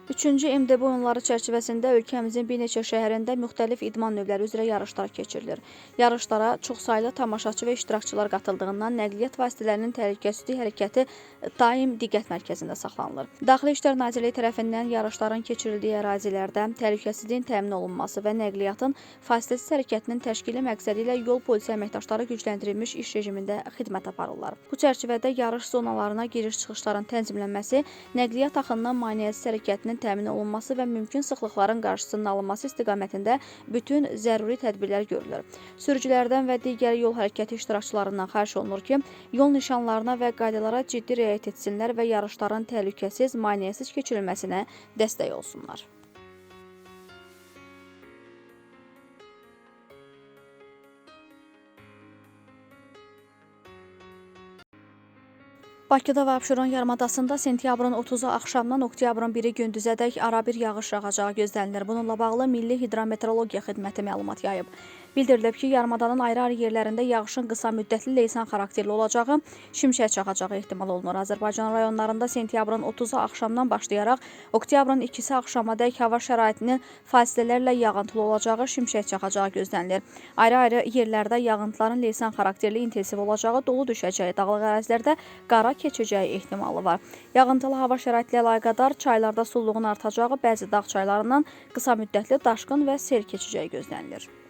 3-cü MDB oyunları çərçivəsində ölkəmizin bir neçə şəhərində müxtəlif idman növləri üzrə yarışlar keçirilir. Yarışlara çoxsaylı tamaşaçı və iştirakçılar qatıldığından nəqliyyat vasitələrinin təhlükəsizlik hərəkəti daim diqqət mərkəzində saxlanılır. Daxili İşlər Nazirliyi tərəfindən yarışların keçirildiyi ərazilərdə təhlükəsizliyin təmin olunması və nəqliyyatın fasiləsiz hərəkətinin təşkili məqsədi ilə yol polisi əməkdaşları gücləndirilmiş iş rejimində xidmət aparırlar. Bu çərçivədə yarış zonalarına giriş-çıxışların tənzimlənməsi, nəqliyyat axınına maneəsiz hərəkətinin təmin olunması və mümkün sıxlıqların qarşısının alınması istiqamətində bütün zəruri tədbirlər görülür. Sürücülərdən və digər yol hərəkəti iştirakçılarından xahiş olunur ki, yol nişanlarına və qaydalara ciddi riayət etsinlər və yarışların təhlükəsiz, maneəsiz keçirilməsinə dəstək olsunlar. Bakıda və Abşeron yarımadasında sentyabrın 30-u axşamdan oktyabrın 1-i gündüzədək arabir yağış yağacağı gözlənilir. Bununla bağlı Milli Hidrometeorologiya Xidməti məlumat yayıb. Bildirilib ki, yarımadanın ayrı-ayrı yerlərində yağışın qısa müddətli leysan xarakterli olacağı, şimşək çaxacağı ehtimal olunur. Azərbaycan rayonlarında sentyabrın 30-u axşamdan başlayaraq oktyabrın 2-si axşamadək hava şəraitinin fasilələrlə yağıntılı olacağı, şimşək çaxacağı gözlənilir. Ayrı-ayrı yerlərdə yağıntıların leysan xarakterli intensiv olacağı, dolu düşəcəyi, dağlıq ərazilərdə qara keçəcəyi ehtimalı var. Yağıntılı hava şəraiti ilə əlaqədar çaylarda sululuğun artacağı, bəzi dağ çaylarından qısa müddətli daşqın və sel keçəcəyi gözlənilir.